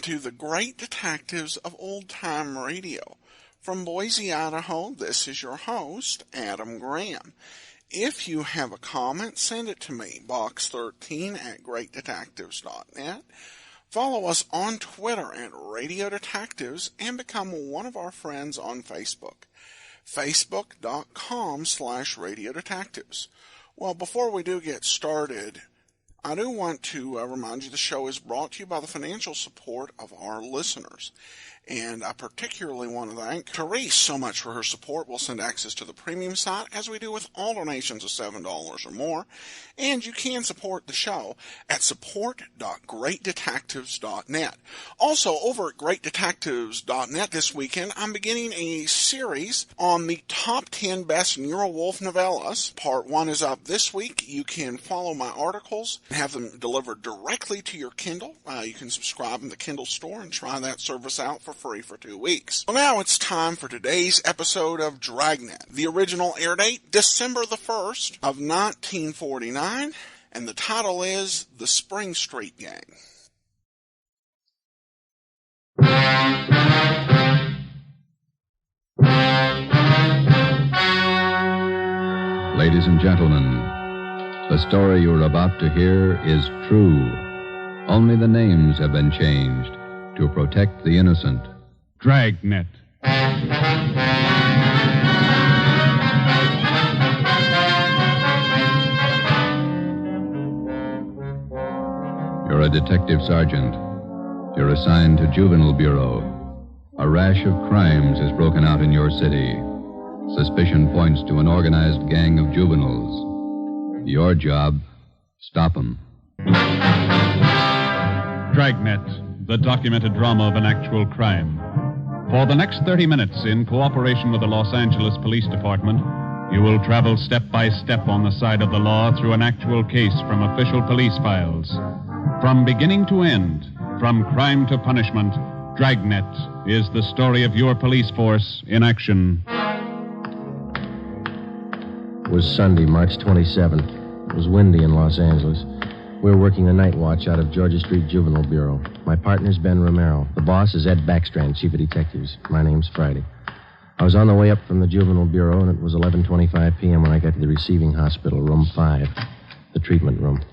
to the Great Detectives of Old Time Radio. From Boise, Idaho, this is your host, Adam Graham. If you have a comment, send it to me, box13@greatdetectives.net. Follow us on Twitter at Radio Detectives and become one of our friends on Facebook. Facebook.com/Radio Detectives. Well, before we do get started, I do want to remind you the show is brought to you by the financial support of our listeners. And I particularly want to thank Therese so much for her support. We'll send access to the premium site, as we do with all donations of $7 or more. And you can support the show at support.greatdetectives.net. Also, over at greatdetectives.net this weekend, I'm beginning a series on the top 10 best Nero Wolfe novellas. Part 1 is up this week. You can follow my articles and have them delivered directly to your Kindle. You can subscribe in the Kindle store and try that service out for free for 2 weeks. Well, now it's time for today's episode of Dragnet. The original air date, December the 1st of 1949, and the title is The Spring Street Gang. Ladies and gentlemen, the story you're about to hear is true. Only the names have been changed to protect the innocent. Dragnet. You're a detective sergeant. You're assigned to Juvenile Bureau. A rash of crimes has broken out in your city. Suspicion points to an organized gang of juveniles. Your job, stop them. Dragnet, the documented drama of an actual crime. For the next 30 minutes, in cooperation with the Los Angeles Police Department, you will travel step by step on the side of the law through an actual case from official police files. From beginning to end, from crime to punishment, Dragnet is the story of your police force in action. It was Sunday, March 27th. It was windy in Los Angeles. We were working the night watch out of Georgia Street Juvenile Bureau. My partner's Ben Romero. The boss is Ed Backstrand, chief of detectives. My name's Friday. I was on the way up from the Juvenile Bureau, and it was 11:25 p.m. when I got to the receiving hospital, room 5, the treatment room.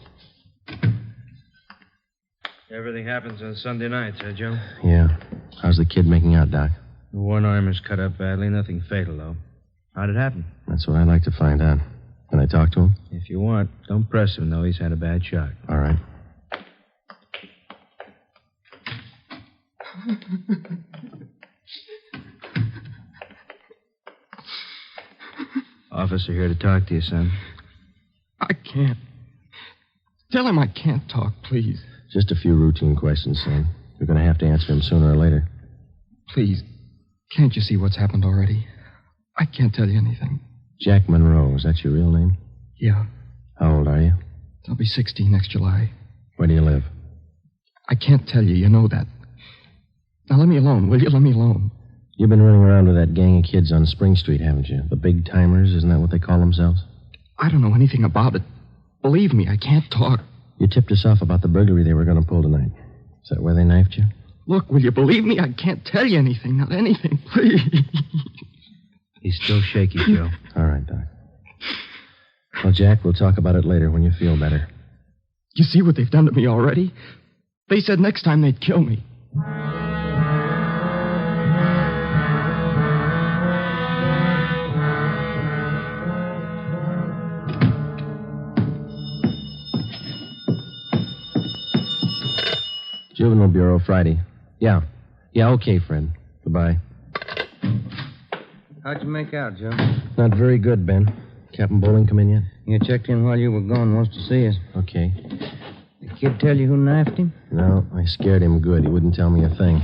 Everything happens on Sunday nights, huh, Joe? Yeah. How's the kid making out, Doc? One arm is cut up badly. Nothing fatal, though. How'd it happen? That's what I'd like to find out. Can I talk to him? If you want. Don't press him, though. He's had a bad shock. All right. Officer here to talk to you, son. I can't. Tell him I can't talk, please. Just a few routine questions, son. You're going to have to answer him sooner or later. Please. Can't you see what's happened already? I can't tell you anything. Jack Monroe, is that your real name? Yeah. How old are you? I'll be 16 next July. Where do you live? I can't tell you. You know that. Now let me alone, will you? Let me alone. You've been running around with that gang of kids on Spring Street, haven't you? The big timers, isn't that what they call themselves? I don't know anything about it. Believe me, I can't talk. You tipped us off about the burglary they were going to pull tonight. Is that where they knifed you? Look, will you believe me? I can't tell you anything. Not anything, please. He's still shaky, Joe. All right, Doc. Well, Jack, we'll talk about it later when you feel better. You see what they've done to me already? They said next time they'd kill me. Juvenile Bureau, Friday. Yeah. Yeah, okay, Fred. Goodbye. How'd you make out, Joe? Not very good, Ben. Captain Bowling come in yet? You checked in while you were gone. Wants to see us. Okay. The kid tell you who knifed him? No, I scared him good. He wouldn't tell me a thing.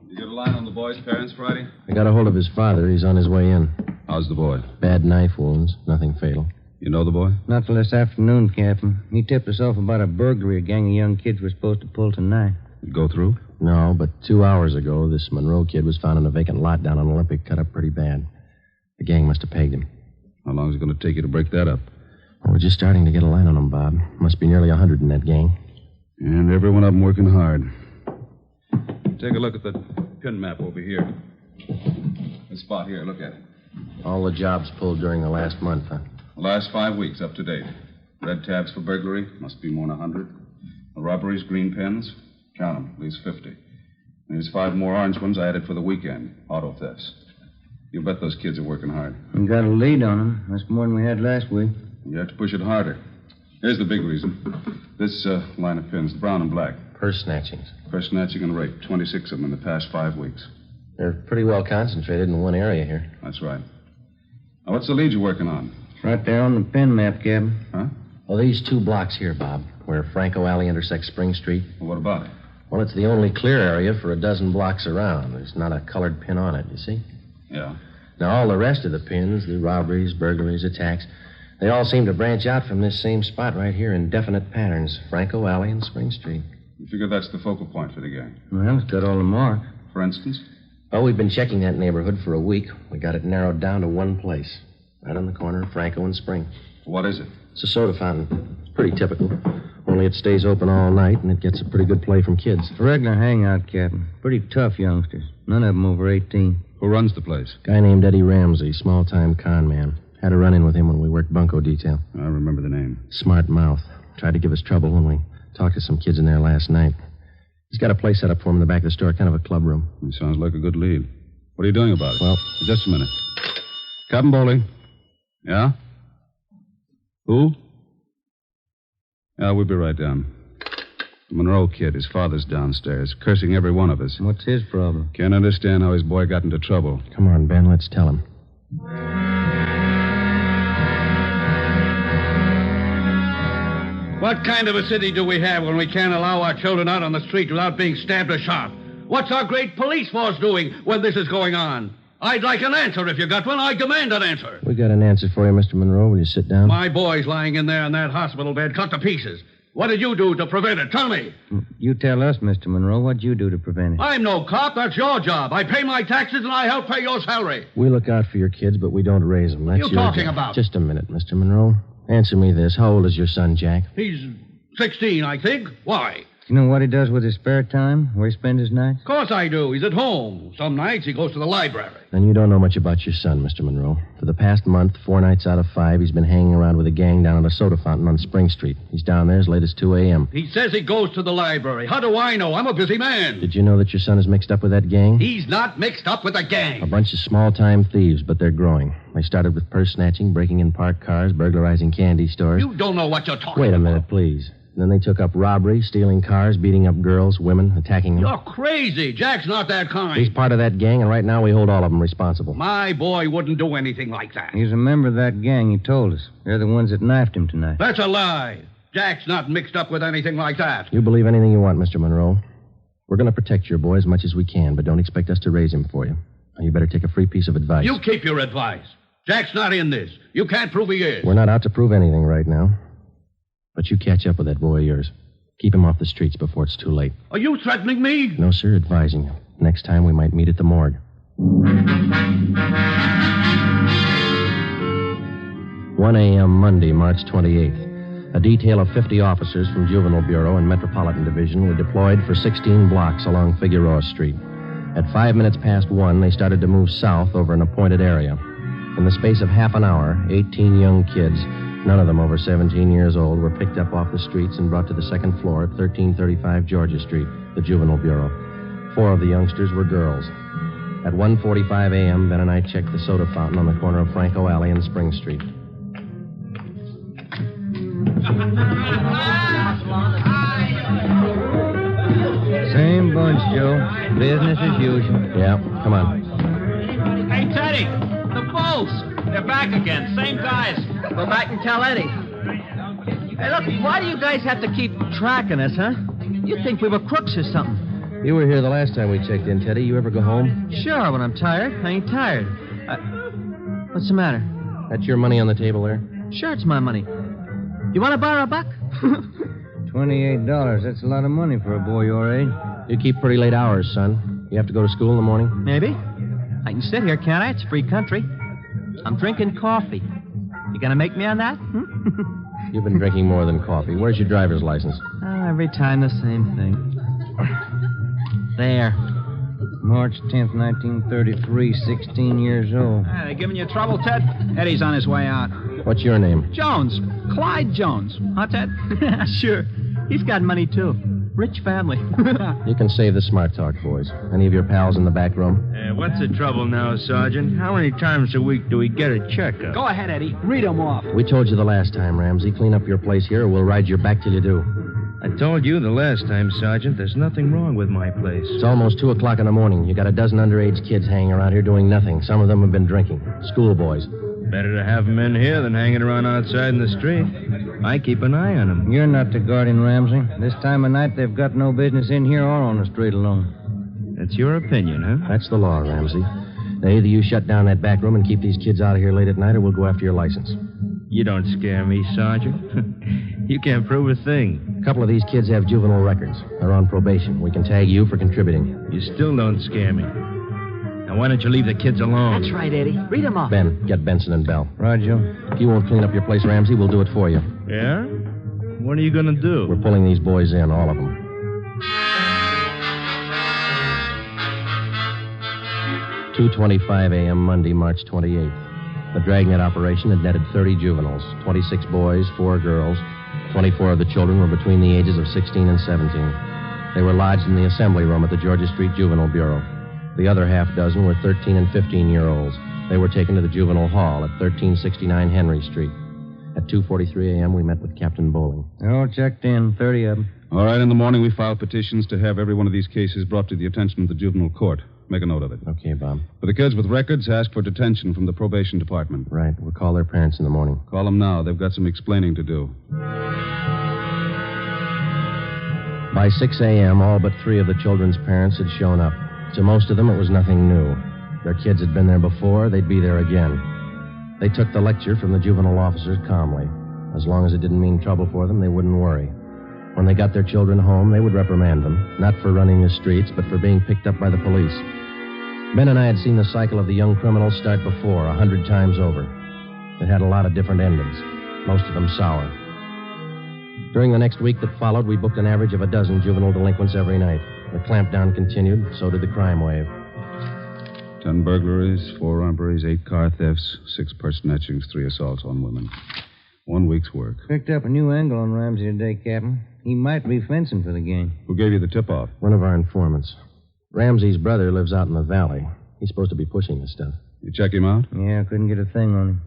You get a line on the boy's parents, Friday? I got a hold of his father. He's on his way in. How's the boy? Bad knife wounds. Nothing fatal. You know the boy? Not till this afternoon, Captain. He tipped us off about a burglary a gang of young kids were supposed to pull tonight. Go through? No, but 2 hours ago, this Monroe kid was found in a vacant lot down on Olympic, cut up pretty bad. The gang must have pegged him. How long is it going to take you to break that up? Well, we're just starting to get a line on him, Bob. Must be nearly 100 in that gang. And every one of them working hard. Take a look at the pin map over here. This spot here, look at it. All the jobs pulled during the last month, huh? The last 5 weeks, up to date. Red tabs for burglary, must be more than 100. The robberies, green pins, count them, at least 50. There's 5 more orange ones I added for the weekend, auto thefts. You bet those kids are working hard. We got a lead on them. That's more than we had last week. You have to push it harder. Here's the big reason. This line of pins, brown and black. Purse snatchings. Purse snatching and rape, 26 of them in the past 5 weeks. They're pretty well concentrated in one area here. That's right. Now, what's the lead you're working on? Right there on the pin map, Captain. Huh? Well, these 2 blocks here, Bob, where Franco Alley intersects Spring Street. Well, what about it? Well, it's the only clear area for a dozen blocks around. There's not a colored pin on it, you see? Yeah. Now, all the rest of the pins, the robberies, burglaries, attacks, they all seem to branch out from this same spot right here in definite patterns. Franco Alley and Spring Street. You figure that's the focal point for the gang? Well, it's got all the mark. For instance? Oh, we've been checking that neighborhood for a week. We got it narrowed down to one place. Right on the corner of Franco and Spring. What is it? It's a soda fountain. It's pretty typical. Only it stays open all night, and it gets a pretty good play from kids. A regular hangout, Captain. Pretty tough youngsters. None of them over 18. Who runs the place? Guy named Eddie Ramsey, small-time con man. Had a run-in with him when we worked bunco detail. I remember the name. Smart mouth. Tried to give us trouble when we talked to some kids in there last night. He's got a place set up for him in the back of the store, kind of a club room. It sounds like a good lead. What are you doing about it? Well, just a minute. Captain Bowling. Yeah? Who? Yeah, we'll be right down. The Monroe kid, his father's downstairs, cursing every one of us. What's his problem? Can't understand how his boy got into trouble. Come on, Ben, let's tell him. What kind of a city do we have when we can't allow our children out on the street without being stabbed or shot? What's our great police force doing when this is going on? I'd like an answer if you got one. I demand an answer. We got an answer for you, Mr. Monroe. Will you sit down? My boy's lying in there in that hospital bed, cut to pieces. What did you do to prevent it? Tell me. You tell us, Mr. Monroe. What'd you do to prevent it? I'm no cop. That's your job. I pay my taxes and I help pay your salary. We look out for your kids, but we don't raise them. That's What are your you talking job. about? Just a minute, Mr. Monroe. Answer me this. How old is your son, Jack? He's 16, I think. Why? You know what he does with his spare time? Where he spends his nights? Of course I do. He's at home. Some nights he goes to the library. Then you don't know much about your son, Mr. Monroe. For the past month, 4 nights out of 5, he's been hanging around with a gang down at a soda fountain on Spring Street. He's down there as late as 2 a.m. He says he goes to the library. How do I know? I'm a busy man. Did you know that your son is mixed up with that gang? He's not mixed up with a gang. A bunch of small-time thieves, but they're growing. They started with purse snatching, breaking in parked cars, burglarizing candy stores. You don't know what you're talking about. Wait a minute, please. Then they took up robbery, stealing cars, beating up girls, women, attacking them. You're crazy. Jack's not that kind. He's part of that gang, and right now we hold all of them responsible. My boy wouldn't do anything like that. He's a member of that gang, he told us. They're the ones that knifed him tonight. That's a lie. Jack's not mixed up with anything like that. You believe anything you want, Mr. Monroe. We're going to protect your boy as much as we can, but don't expect us to raise him for you. Now, you better take a free piece of advice. You keep your advice. Jack's not in this. You can't prove he is. We're not out to prove anything right now. But you catch up with that boy of yours. Keep him off the streets before it's too late. Are you threatening me? No, sir, advising you. Next time we might meet at the morgue. 1 a.m. Monday, March 28th. A detail of 50 officers from Juvenile Bureau and Metropolitan Division were deployed for 16 blocks along Figueroa Street. At 5 minutes past 1, they started to move south over an appointed area. In the space of half an hour, 18 young kids, none of them over 17 years old, were picked up off the streets and brought to the second floor at 1335 Georgia Street, the Juvenile Bureau. 4 of the youngsters were girls. At 1:45 a.m., Ben and I checked the soda fountain on the corner of Franco Alley and Spring Street. Same bunch, Joe. Business as usual. Yeah, come on. Hey, Teddy, the Bulls. They're back again. Same guys. Go back and tell Eddie. Hey, look, why do you guys have to keep tracking us, huh? You'd think we were crooks or something. You were here the last time we checked in, Teddy. You ever go home? Sure, when I'm tired. I ain't tired. What's the matter? That's your money on the table there? Sure, it's my money. You want to borrow a buck? $28. That's a lot of money for a boy your age. You keep pretty late hours, son. You have to go to school in the morning? Maybe. I can sit here, can't I? It's free country. I'm drinking coffee. You gonna make me on that? You've been drinking more than coffee. Where's your driver's license? Every time the same thing. There. March 10th, 1933, 16 years old. Hey, they giving you trouble, Ted? Eddie's on his way out. What's your name? Jones. Clyde Jones. Huh, Ted? Sure. He's got money, too. Rich family. You can save the smart talk, boys. Any of your pals in the back room? What's the trouble now, Sergeant? How many times a week do we get a checkup? Go ahead, Eddie. Read them off. We told you the last time, Ramsey. Clean up your place here or we'll ride your back till you do. I told you the last time, Sergeant, there's nothing wrong with my place. It's almost 2 o'clock in the morning. You got a dozen underage kids hanging around here doing nothing. Some of them have been drinking. Schoolboys. Better to have them in here than hanging around outside in the street. I keep an eye on them. You're not the guardian, Ramsey. This time of night, they've got no business in here or on the street alone. That's your opinion, huh? That's the law, Ramsey. Now, either you shut down that back room and keep these kids out of here late at night, or we'll go after your license. You don't scare me, Sergeant. You can't prove a thing. A couple of these kids have juvenile records. They're on probation. We can tag you for contributing. You still don't scare me. Now, why don't you leave the kids alone? That's right, Eddie. Read them off. Ben, get Benson and Bell. Roger. If you won't clean up your place, Ramsey, we'll do it for you. Yeah? What are you going to do? We're pulling these boys in, all of them. 2:25 a.m. Monday, March 28th. The Dragnet operation had netted 30 juveniles, 26 boys, 4 girls. 24 of the children were between the ages of 16 and 17. They were lodged in the assembly room at the Georgia Street Juvenile Bureau. The other half dozen were 13 and 15-year-olds. They were taken to the juvenile hall at 1369 Henry Street. At 2:43 a.m., we met with Captain Bowling. They're all checked in, 30 of them. All right, in the morning we filed petitions to have every one of these cases brought to the attention of the juvenile court. Make a note of it. Okay, Bob. For the kids with records, ask for detention from the probation department. Right. We'll call their parents in the morning. Call them now. They've got some explaining to do. By 6 a.m., all but 3 of the children's parents had shown up. To most of them, it was nothing new. Their kids had been there before. They'd be there again. They took the lecture from the juvenile officers calmly. As long as it didn't mean trouble for them, they wouldn't worry. When they got their children home, they would reprimand them, not for running the streets, but for being picked up by the police. Ben and I had seen the cycle of the young criminals start before, 100 times over. It had a lot of different endings, most of them sour. During the next week that followed, we booked an average of a dozen juvenile delinquents every night. The clampdown continued, so did the crime wave. 10 burglaries, 4 robberies, 8 car thefts, 6 purse snatchings, 3 assaults on women. 1 week's work. Picked up a new angle on Ramsey today, Captain. He might be fencing for the gang. Who gave you the tip-off? One of our informants. Ramsey's brother lives out in the valley. He's supposed to be pushing this stuff. You check him out? Yeah, couldn't get a thing on him.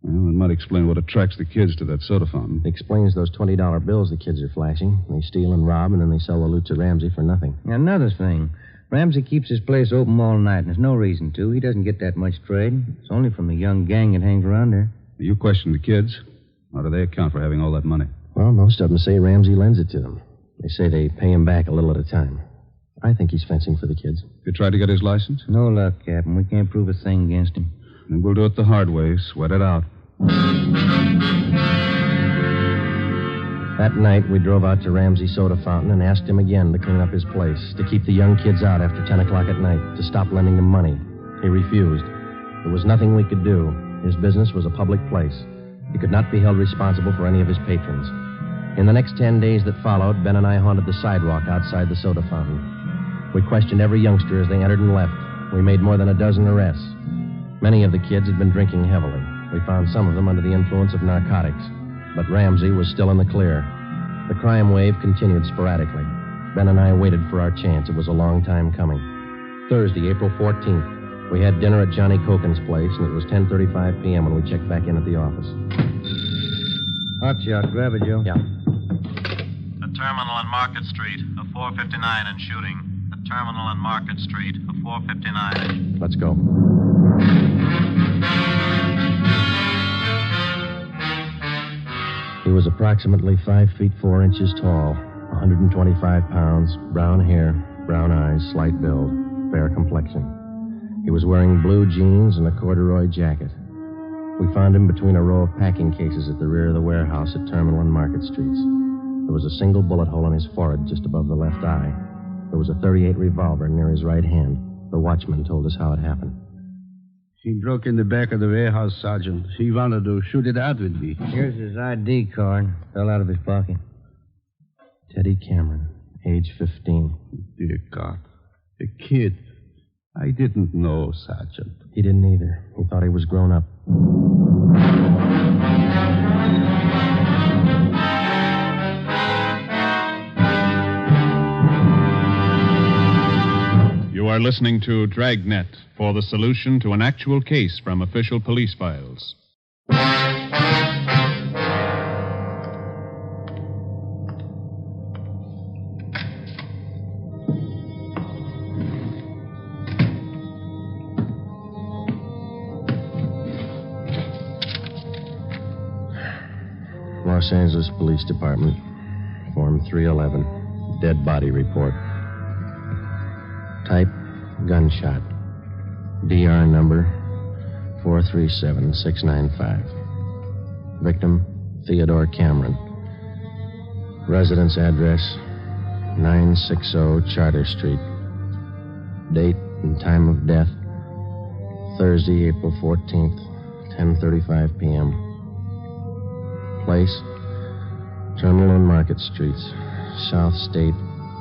Well, that might explain what attracts the kids to that soda fountain. It explains those $20 bills the kids are flashing. They steal and rob, and then they sell the loot to Ramsey for nothing. Another thing. Ramsey keeps his place open all night, and there's no reason to. He doesn't get that much trade. It's only from the young gang that hangs around there. You questioned the kids. How do they account for having all that money? Well, most of them say Ramsey lends it to them. They say they pay him back a little at a time. I think he's fencing for the kids. You tried to get his license? No luck, Captain. We can't prove a thing against him. Then we'll do it the hard way. Sweat it out. That night, we drove out to Ramsey's soda fountain and asked him again to clean up his place, to keep the young kids out after 10 o'clock at night, to stop lending them money. He refused. There was nothing we could do. His business was a public place. He could not be held responsible for any of his patrons. In the next 10 days that followed, Ben and I haunted the sidewalk outside the soda fountain. We questioned every youngster as they entered and left. We made more than a dozen arrests. Many of the kids had been drinking heavily. We found some of them under the influence of narcotics. But Ramsey was still in the clear. The crime wave continued sporadically. Ben and I waited for our chance. It was a long time coming. Thursday, April 14th. We had dinner at Johnny Cokin's place, and it was 10:35 p.m. when we checked back in at the office. Hot shot. Grab it, Joe. Yeah. The terminal on Market Street, a 459 and shooting. The terminal on Market Street, a 459. Let's go. He was approximately 5 feet 4 inches tall, 125 pounds, brown hair, brown eyes, slight build, fair complexion. He was wearing blue jeans and a corduroy jacket. We found him between a row of packing cases at the rear of the warehouse at Terminal and Market Streets. There was a single bullet hole in his forehead just above the left eye. There was a .38 revolver near his right hand. The watchman told us how it happened. He broke in the back of the warehouse, Sergeant. He wanted to shoot it out with me. Here's his ID card. Fell out of his pocket. Teddy Cameron, age 15. Dear God. A kid. I didn't know, Sergeant. He didn't either. He thought he was grown up. You are listening to Dragnet for the solution to an actual case from official police files. Los Angeles Police Department, Form 311, Dead Body Report. Type, gunshot. DR number, 437695. Victim, Theodore Cameron. Residence address, 960 Charter Street. Date and time of death, Thursday, April 14th, 10:35 p.m. Place, Terminal and Market Streets, South State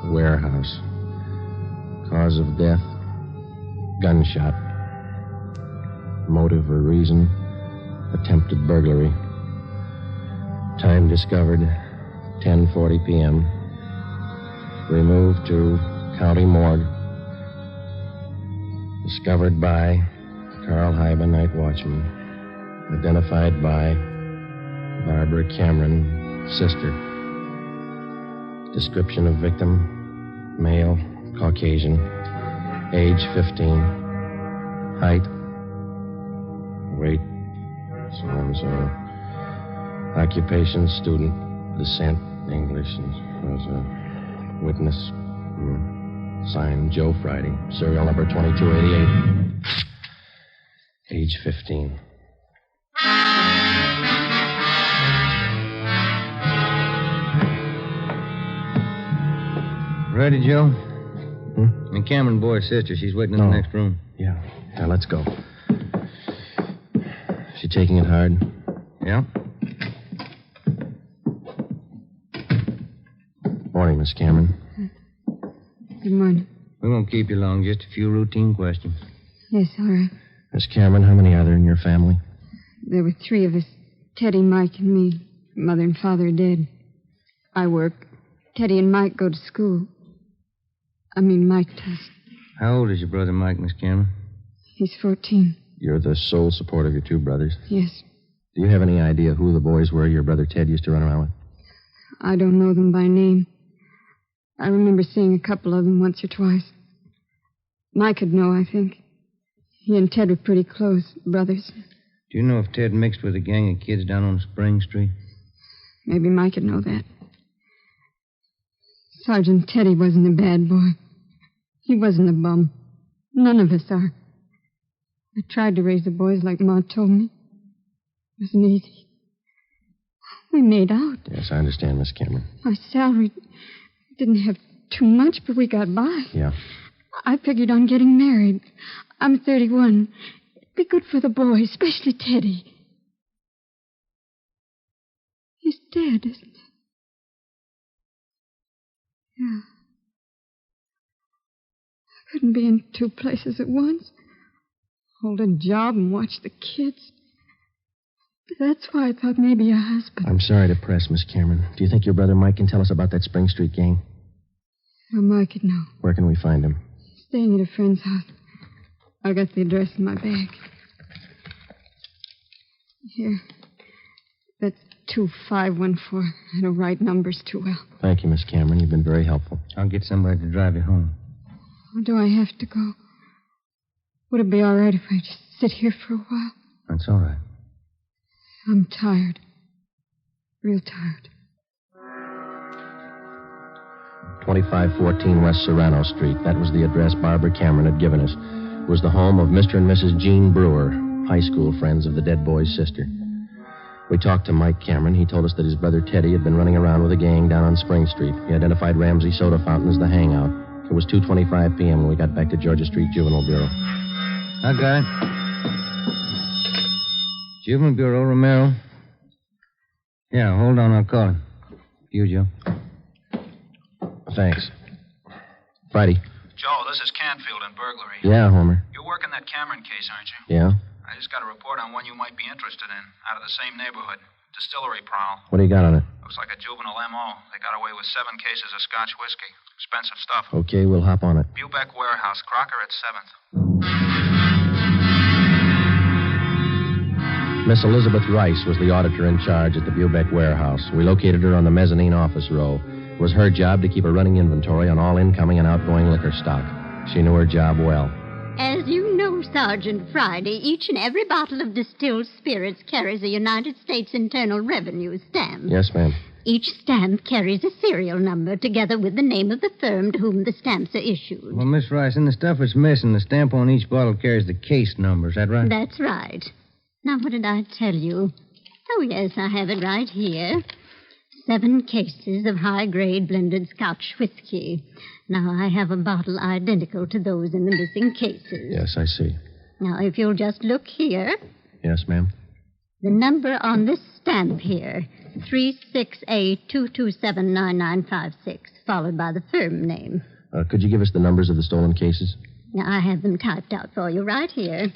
Warehouse. Cause of death, gunshot. Motive or reason, attempted burglary. Time discovered, 10:40 p.m. Removed to County Morgue. Discovered by Carl Hyba, night watchman. Identified by Barbara Cameron, sister. Description of victim, male, Caucasian, age 15, height, weight, so-and-so, occupation, student, descent, English, and was a witness, signed Joe Friday, serial number 2288, age 15. Ready, Joe? And Cameron Boy's sister, she's waiting in the next room. Yeah, let's go. She taking it hard? Yeah. Morning, Miss Cameron. Good morning. We won't keep you long, just a few routine questions. Yes, all right. Miss Cameron, how many are there in your family? There were 3 of us. Teddy, Mike, and me. Mother and father are dead. I work. Teddy and Mike go to school. Mike does. How old is your brother Mike, Miss Cameron? He's 14. You're the sole support of your 2 brothers? Yes. Do you have any idea who the boys were your brother Ted used to run around with? I don't know them by name. I remember seeing a couple of them once or twice. Mike would know, I think. He and Ted were pretty close, brothers. Do you know if Ted mixed with a gang of kids down on Spring Street? Maybe Mike would know that. Sergeant Teddy wasn't a bad boy. He wasn't a bum. None of us are. I tried to raise the boys like Ma told me. It wasn't easy. We made out. Yes, I understand, Miss Cameron. Our salary didn't have too much, but we got by. Yeah. I figured on getting married. I'm 31. It'd be good for the boys, especially Teddy. He's dead, isn't he? Yeah. I couldn't be in 2 places at once. Hold a job and watch the kids. That's why I thought maybe a husband. I'm sorry to press, Miss Cameron. Do you think your brother Mike can tell us about that Spring Street gang? Well, Mike could know. Where can we find him? Staying at a friend's house. I got the address in my bag. Here. That's 2514. I don't write numbers too well. Thank you, Miss Cameron. You've been very helpful. I'll get somebody to drive you home. Or do I have to go? Would it be all right if I just sit here for a while? That's all right. I'm tired. Real tired. 2514 West Serrano Street. That was the address Barbara Cameron had given us. It was the home of Mr. and Mrs. Jean Brewer, high school friends of the dead boy's sister. We talked to Mike Cameron. He told us that his brother Teddy had been running around with a gang down on Spring Street. He identified Ramsey Soda Fountain as the hangout. It was 2:25 p.m. when we got back to Georgia Street Juvenile Bureau. I got it. Juvenile Bureau, Romero. Yeah, hold on, I'll call him. You, Joe. Thanks. Friday. Joe, this is Canfield in burglary. Yeah, Homer. You're working that Cameron case, aren't you? Yeah? I just got a report on one you might be interested in, out of the same neighborhood. Distillery prowl. What do you got on it? Looks like a juvenile M.O. They got away with 7 cases of Scotch whiskey. Expensive stuff. Okay, we'll hop on it. Bubeck Warehouse, Crocker at 7th. Miss Elizabeth Rice was the auditor in charge at the Bubeck Warehouse. We located her on the mezzanine office row. It was her job to keep a running inventory on all incoming and outgoing liquor stock. She knew her job well. As you know, Sergeant Friday, each and every bottle of distilled spirits carries a United States Internal Revenue stamp. Yes, ma'am. Each stamp carries a serial number together with the name of the firm to whom the stamps are issued. Well, Miss Rice, in the stuff that's missing, the stamp on each bottle carries the case number. Is that right? That's right. Now, what did I tell you? Oh, yes, I have it right here. 7 cases of high-grade blended Scotch whiskey. Now, I have a bottle identical to those in the missing cases. Yes, I see. Now, if you'll just look here. Yes, ma'am. The number on this stamp here, 36A2279956, followed by the firm name. Could you give us the numbers of the stolen cases? Now, I have them typed out for you right here.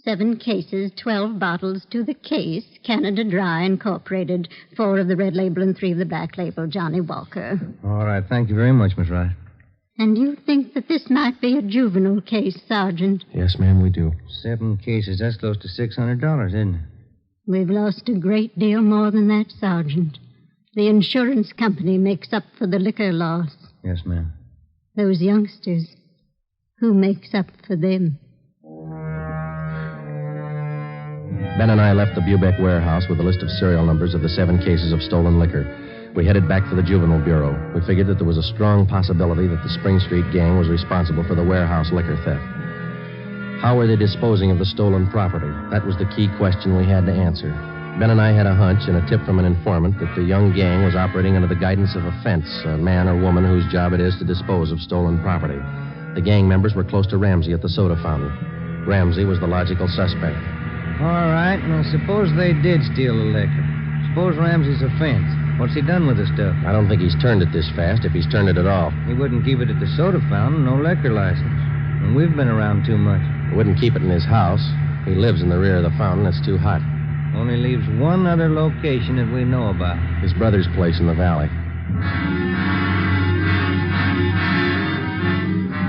7 cases, 12 bottles to the case, Canada Dry Incorporated, 4 of the red label and 3 of the black label, Johnny Walker. All right, thank you very much, Miss Rice. And you think that this might be a juvenile case, Sergeant? Yes, ma'am, we do. 7 cases, that's close to $600, isn't it? We've lost a great deal more than that, Sergeant. The insurance company makes up for the liquor loss. Yes, ma'am. Those youngsters, who makes up for them? Ben and I left the Bubeck Warehouse with a list of serial numbers of the 7 cases of stolen liquor. We headed back for the Juvenile Bureau. We figured that there was a strong possibility that the Spring Street gang was responsible for the warehouse liquor theft. How were they disposing of the stolen property? That was the key question we had to answer. Ben and I had a hunch and a tip from an informant that the young gang was operating under the guidance of a fence, a man or woman whose job it is to dispose of stolen property. The gang members were close to Ramsey at the soda fountain. Ramsey was the logical suspect. All right, now suppose they did steal the liquor. Suppose Ramsey's a fence. What's he done with the stuff? I don't think he's turned it this fast, if he's turned it at all. He wouldn't keep it at the soda fountain, no liquor license. And we've been around too much. He wouldn't keep it in his house. He lives in the rear of the fountain. It's too hot. Only leaves one other location that we know about. His brother's place in the valley.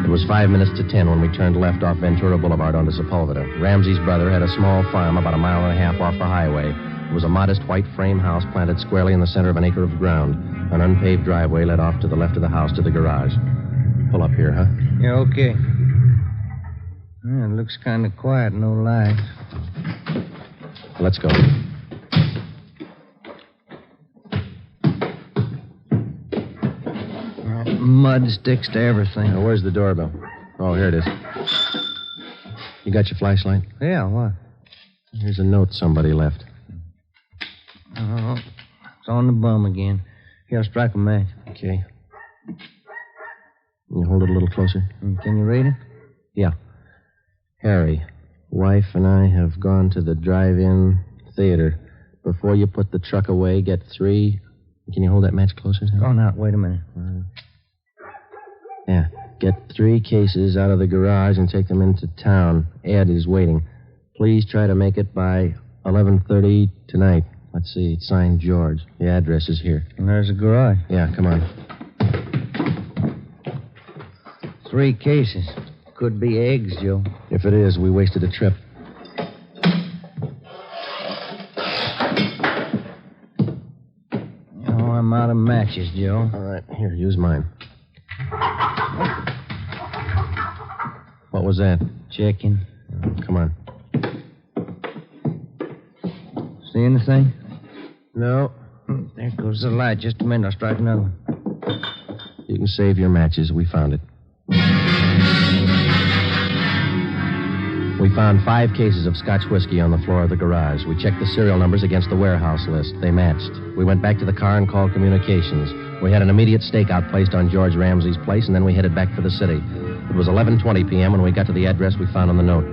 It was 5 minutes to 10 when we turned left off Ventura Boulevard onto Sepulveda. Ramsey's brother had a small farm about 1.5 miles off the highway. It was a modest white frame house planted squarely in the center of an acre of ground. An unpaved driveway led off to the left of the house to the garage. Pull up here, huh? Yeah, okay. Yeah, it looks kind of quiet, no lights. Let's go. Mud sticks to everything. Now, where's the doorbell? Oh, here it is. You got your flashlight? Yeah, what? Here's a note somebody left. Oh, it's on the bum again. Here, I'll strike a match. Okay. Can you hold it a little closer? Can you read it? Yeah. Harry, wife and I have gone to the drive-in theater. Before you put the truck away, get 3... Can you hold that match closer? Oh, now, wait a minute. Yeah. Get 3 cases out of the garage and take them into town. Ed is waiting. Please try to make it by 11:30 tonight. Let's see. It's signed George. The address is here. And there's the garage. Yeah, come on. 3 cases. Could be eggs, Joe. If it is, we wasted a trip. Oh, I'm out of matches, Joe. All right, here, use mine. What was that? Checking. Come on. See anything? No. There goes the light. Just a minute, I'll strike another one. You can save your matches. We found it. We found 5 cases of Scotch whiskey on the floor of the garage. We checked the serial numbers against the warehouse list. They matched. We went back to the car and called communications. We had an immediate stakeout placed on George Ramsey's place, and then we headed back for the city. It was 11:20 p.m. when we got to the address we found on the note.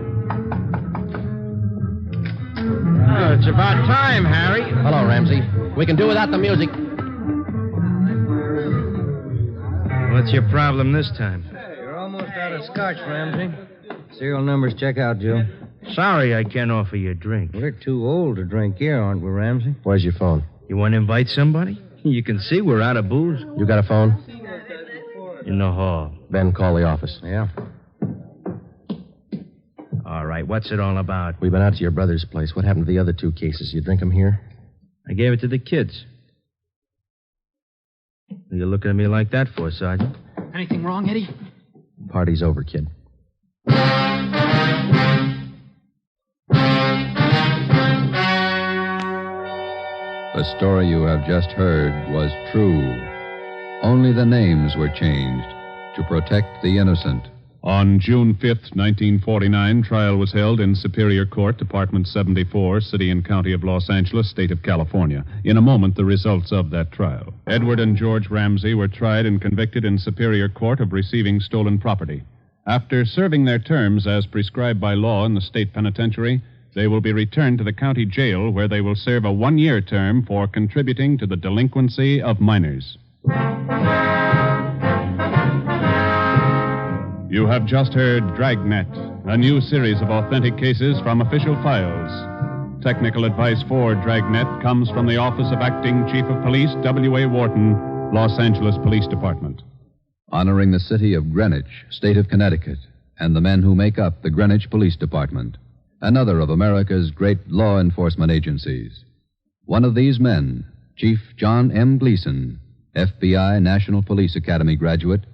Oh, it's about time, Harry. Hello, Ramsey. We can do without the music. What's your problem this time? Hey, you're almost out of scotch, Ramsey. Serial numbers check out, Joe. Sorry I can't offer you a drink. We're too old to drink here, aren't we, Ramsey? Where's your phone? You want to invite somebody? You can see we're out of booze. You got a phone? In the hall. Ben, call the office. Yeah. All right, what's it all about? We've been out to your brother's place. What happened to the other 2 cases? You drink them here? I gave it to the kids. What are you looking at me like that for, Sergeant? Anything wrong, Eddie? Party's over, kid. The story you have just heard was true. Only the names were changed to protect the innocent. On June 5th, 1949, trial was held in Superior Court, Department 74, City and County of Los Angeles, State of California. In a moment, the results of that trial. Edward and George Ramsey were tried and convicted in Superior Court of receiving stolen property. After serving their terms as prescribed by law in the state penitentiary, they will be returned to the county jail where they will serve a 1-year term for contributing to the delinquency of minors. You have just heard Dragnet, a new series of authentic cases from official files. Technical advice for Dragnet comes from the Office of Acting Chief of Police, W.A. Wharton, Los Angeles Police Department. Honoring the city of Greenwich, state of Connecticut, and the men who make up the Greenwich Police Department, another of America's great law enforcement agencies. One of these men, Chief John M. Gleason, FBI National Police Academy graduate,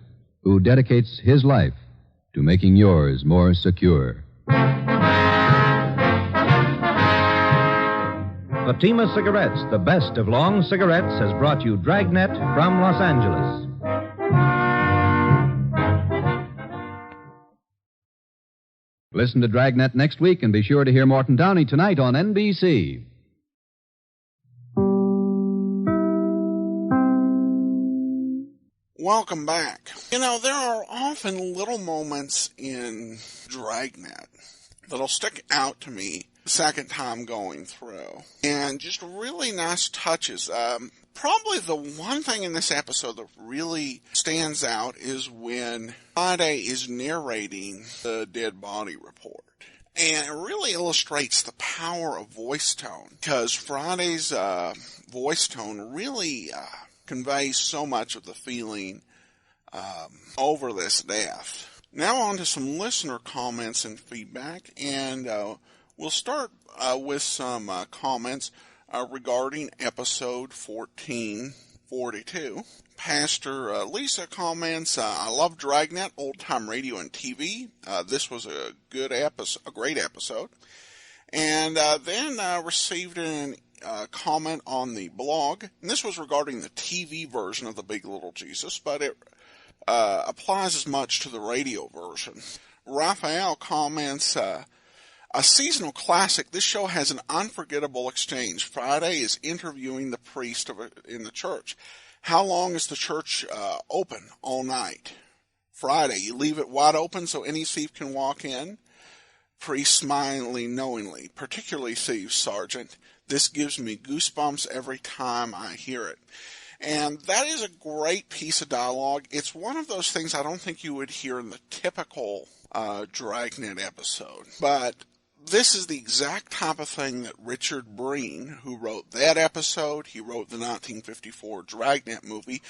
who dedicates his life to making yours more secure. Fatima Cigarettes, the best of long cigarettes, has brought you Dragnet from Los Angeles. Listen to Dragnet next week and be sure to hear Morton Downey tonight on NBC. Welcome back. You know, there are often little moments in Dragnet that'll stick out to me the second time going through. And just really nice touches. Probably the one thing in this episode that really stands out is when Friday is narrating the dead body report. And it really illustrates the power of voice tone, because Friday's voice tone really conveys so much of the feeling over this death. Now on to some listener comments and feedback, and we'll start with some comments regarding episode 1442. Pastor Lisa comments, I love Dragnet, old-time radio and TV. This was a good episode, a great episode. And then received an comment on the blog, and this was regarding the TV version of The Big Little Jesus, but it applies as much to the radio version. Raphael comments, a seasonal classic. This show has an unforgettable exchange. Friday is interviewing the priest in the church. How long is the church open? All night. Friday, you leave it wide open so any thief can walk in? Priest smiling knowingly. Particularly thieves, Sergeant. This gives me goosebumps every time I hear it. And that is a great piece of dialogue. It's one of those things I don't think you would hear in the typical Dragnet episode. But this is the exact type of thing that Richard Breen, who wrote that episode, he wrote the 1954 Dragnet movie,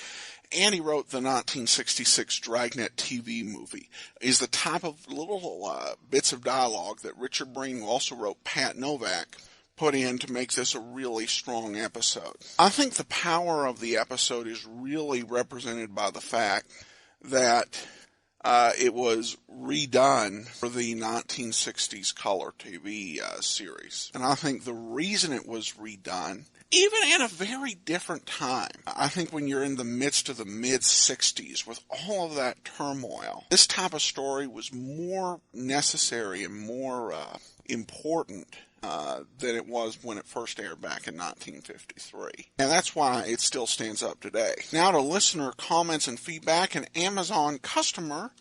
and he wrote the 1966 Dragnet TV movie, is the type of little bits of dialogue that Richard Breen, who also wrote Pat Novak, put in to make this a really strong episode. I think the power of the episode is really represented by the fact that it was redone for the 1960s color TV series. And I think the reason it was redone, even in a very different time, I think when you're in the midst of the mid-60s with all of that turmoil, this type of story was more necessary and more important than it was when it first aired back in 1953. And that's why it still stands up today. Now to listener comments and feedback. An Amazon customer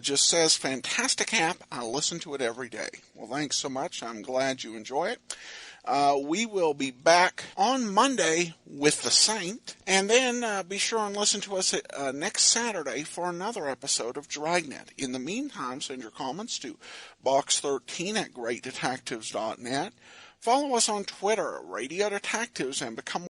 just says, fantastic app. I listen to it every day. Well, thanks so much. I'm glad you enjoy it. We will be back on Monday with The Saint, and then be sure and listen to us next Saturday for another episode of Dragnet. In the meantime, send your comments to box13 at greatdetectives.net. Follow us on Twitter, Radio Detectives, and become